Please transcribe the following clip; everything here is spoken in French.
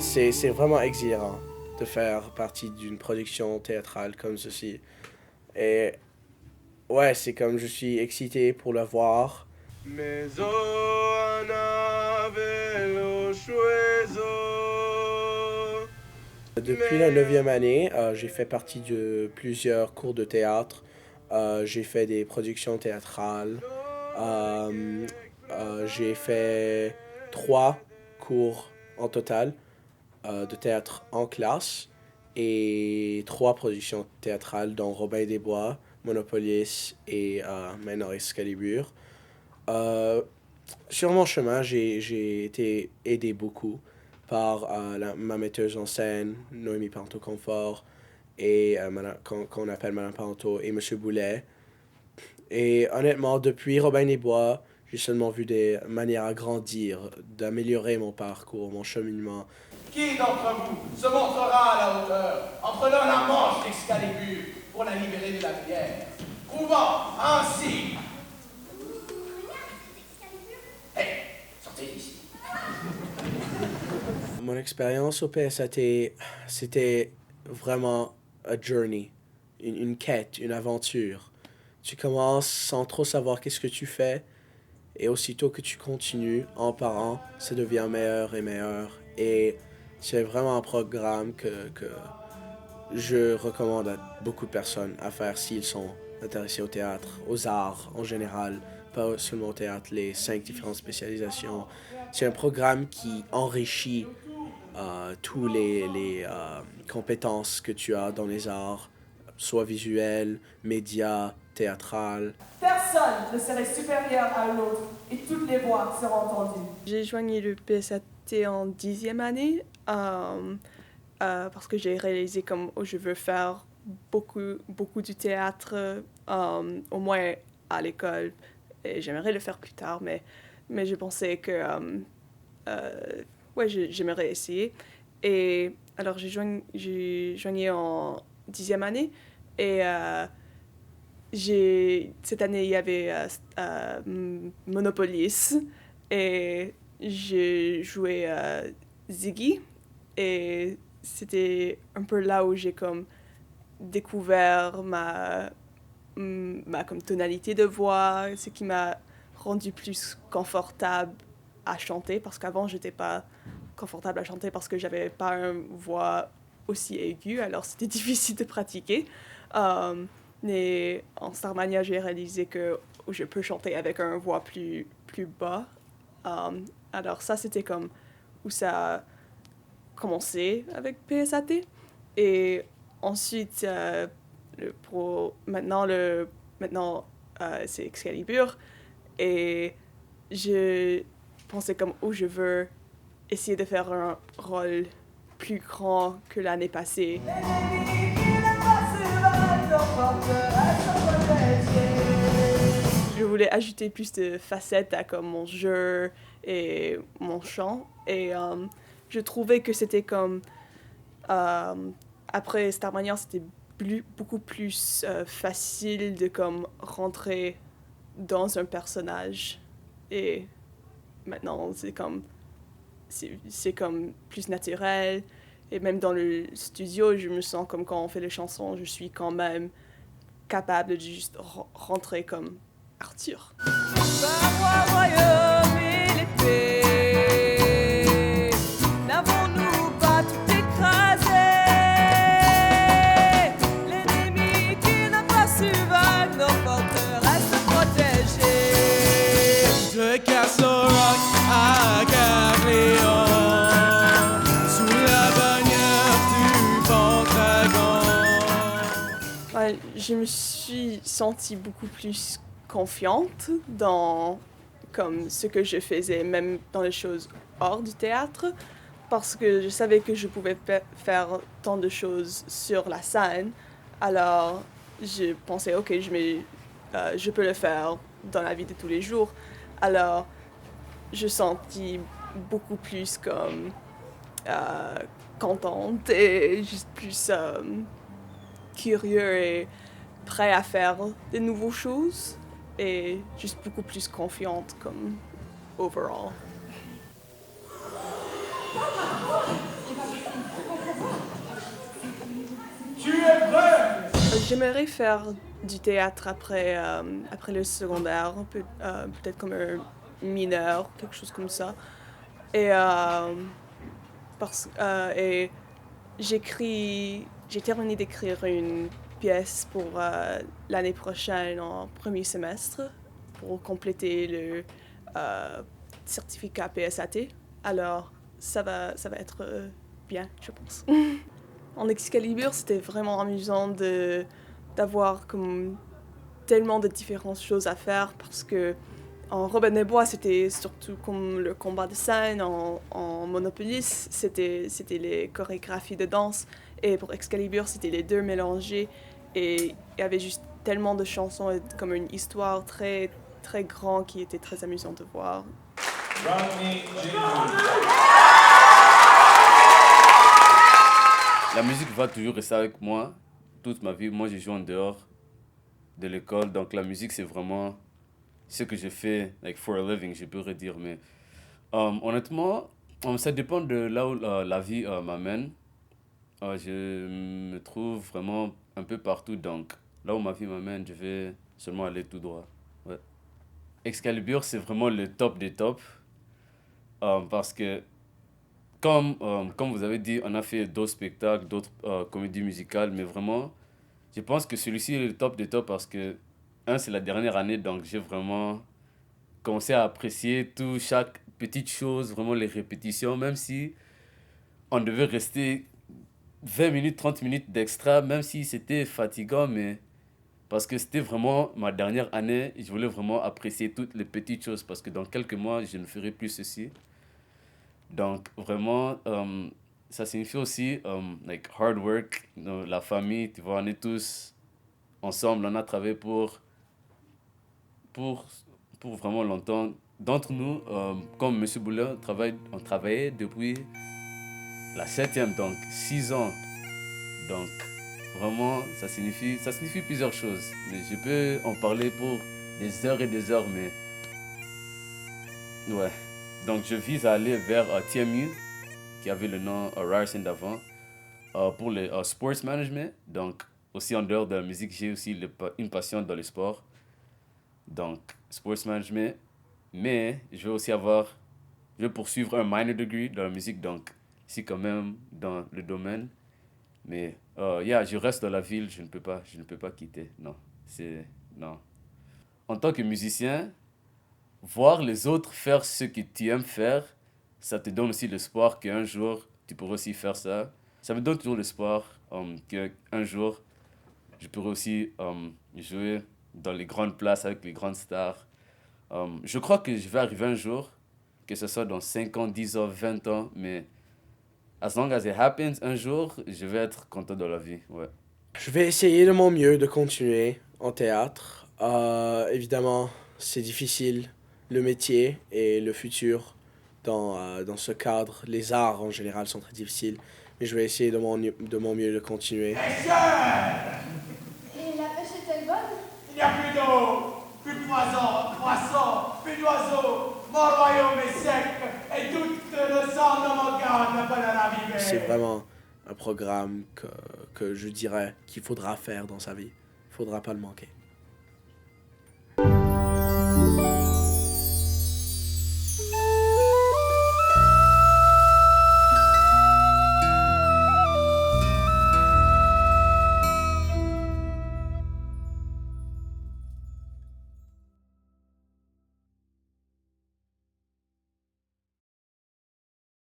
c'est vraiment exhilarant de faire partie d'une production théâtrale comme ceci. Et ouais, c'est comme je suis excité pour le voir. Depuis la 9e année, j'ai fait partie de plusieurs cours de théâtre. J'ai fait des productions théâtrales. Euh, j'ai fait 3 cours en total de théâtre en classe et 3 productions théâtrales dont Robin des Bois, Monopolis et maintenant Excalibur. Euh, sur mon chemin, j'ai été aidé beaucoup par ma metteuse en scène, Noémie Panto-Confort, et qu'on appelle Madame Panto, et Monsieur Boulet. Et honnêtement, depuis Robin des Bois, j'ai seulement vu des manières à grandir, d'améliorer mon parcours, mon cheminement. Qui d'entre vous se montrera à la hauteur en prenant la manche d'Excalibur pour la libérer de la pierre, prouvant ainsi... Hé, sortez d'ici. Mon expérience au PSAT, c'était vraiment a journey, une quête, une aventure. Tu commences sans trop savoir qu'est-ce que tu fais, et aussitôt que tu continues, en parlant, ça devient meilleur et meilleur. Et c'est vraiment un programme que je recommande à beaucoup de personnes à faire s'ils sont intéressés au théâtre, aux arts en général, pas seulement au théâtre, les 5 différentes spécialisations. C'est un programme qui enrichit tous les compétences que tu as dans les arts, soit visuels, médias, théâtrales. Personne ne serait supérieur à l'autre et toutes les voix seront entendues. J'ai joigné le PSAT en 10e année parce que j'ai réalisé comme je veux faire beaucoup du théâtre, au moins à l'école. Et j'aimerais le faire plus tard, mais je pensais que j'aimerais essayer. Et alors j'ai joigné en 10e année et cette année, il y avait Monopolis et j'ai joué Ziggy et c'était un peu là où j'ai comme découvert ma comme tonalité de voix, ce qui m'a rendu plus confortable à chanter parce qu'avant, j'étais pas confortable à chanter parce que j'avais pas une voix aussi aiguë, alors c'était difficile de pratiquer. Mais en Starmania, j'ai réalisé que je peux chanter avec une voix plus bas. Alors ça, c'était comme où ça a commencé avec PSAT. Et ensuite, maintenant c'est Excalibur. Et je pensais comme où je veux essayer de faire un rôle plus grand que l'année passée. Je voulais ajouter plus de facettes à comme mon jeu et mon chant. Et je trouvais que c'était comme... après Starmania, c'était beaucoup plus facile de comme rentrer dans un personnage. Et maintenant, c'est comme plus naturel. Et même dans le studio, je me sens comme quand on fait les chansons, je suis quand même capable de juste rentrer comme Arthur. Royaume et l'épée, n'avons-nous pas tout écrasé? L'ennemi qui n'a pas su vaincre nos forteresses protégées. De Castle Rock à Caerleon, sous la bannière du Pendragon. Ouais, je me suis sentie beaucoup plus confiante dans comme ce que je faisais, même dans les choses hors du théâtre, parce que je savais que je pouvais faire tant de choses sur la scène. Alors, je pensais, OK, je peux le faire dans la vie de tous les jours. Alors, je sentis beaucoup plus comme contente et juste plus curieux et prêt à faire de nouvelles choses et juste beaucoup plus confiante comme overall. Tu es prêt? J'aimerais faire du théâtre après le secondaire, peut-être comme un mineur, quelque chose comme ça. Et, et j'ai terminé d'écrire une pièce pour l'année prochaine en premier semestre pour compléter le certificat PSAT. Alors, ça va être bien, je pense. En Excalibur, c'était vraiment amusant d'avoir comme tellement de différentes choses à faire parce que en Robin des Bois, c'était surtout comme le combat de scène, en Monopolis, c'était les chorégraphies de danse, et pour Excalibur, c'était les deux mélangés, et il y avait juste tellement de chansons et comme une histoire très, très grande qui était très amusante de voir. La musique va toujours rester avec moi toute ma vie. Moi, j'ai joué en dehors de l'école, donc la musique, c'est vraiment ce que je fais, like for a living, je peux redire. Mais honnêtement, ça dépend de là où la vie m'amène. Je me trouve vraiment un peu partout, donc là où ma vie m'amène, je vais seulement aller tout droit. Ouais. Excalibur, c'est vraiment le top des tops, parce que comme vous avez dit, on a fait d'autres spectacles, d'autres comédies musicales, mais vraiment, je pense que celui-ci est le top des tops parce que, c'est la dernière année, donc j'ai vraiment commencé à apprécier chaque petite chose, vraiment les répétitions, même si on devait rester 20 minutes, 30 minutes d'extra, même si c'était fatigant, mais parce que c'était vraiment ma dernière année, je voulais vraiment apprécier toutes les petites choses parce que dans quelques mois, je ne ferai plus ceci. Donc, vraiment, ça signifie aussi like hard work, la famille, tu vois, on est tous ensemble, on a travaillé pour vraiment longtemps. D'entre nous, comme M. Boulet, on travaillait depuis la 7e, donc 6 ans. Donc, vraiment, ça signifie plusieurs choses. Je peux en parler pour des heures et des heures, mais ouais. Donc, je vise à aller vers TMU, qui avait le nom Ryerson d'avant, pour le sports management. Donc, aussi en dehors de la musique, j'ai aussi une passion dans le sport. Donc, sports management. Mais je vais poursuivre un minor degree dans la musique, donc ici quand même dans le domaine. Mais, je reste dans la ville, je ne peux pas quitter. Non. En tant que musicien, voir les autres faire ce que tu aimes faire, ça te donne aussi l'espoir qu'un jour, tu pourras aussi faire ça. Ça me donne toujours l'espoir qu'un jour, je pourrai aussi jouer dans les grandes places avec les grandes stars. Je crois que je vais arriver un jour, que ce soit dans 5 ans, 10 ans, 20 ans, mais as long as it happens, un jour, je vais être content dans la vie, ouais. Je vais essayer de mon mieux de continuer en théâtre. Évidemment, c'est difficile, le métier et le futur dans ce cadre. Les arts en général sont très difficiles, mais je vais essayer de mon mieux de continuer. Et la pêche est-elle bonne? il n'y a plus d'eau, plus de poissons, plus d'oiseaux. Mon royaume est sec et tout le sang de mon cœur ne peut le naviguer. C'est vraiment un programme que je dirais qu'il faudra faire dans sa vie. Il ne faudra pas le manquer.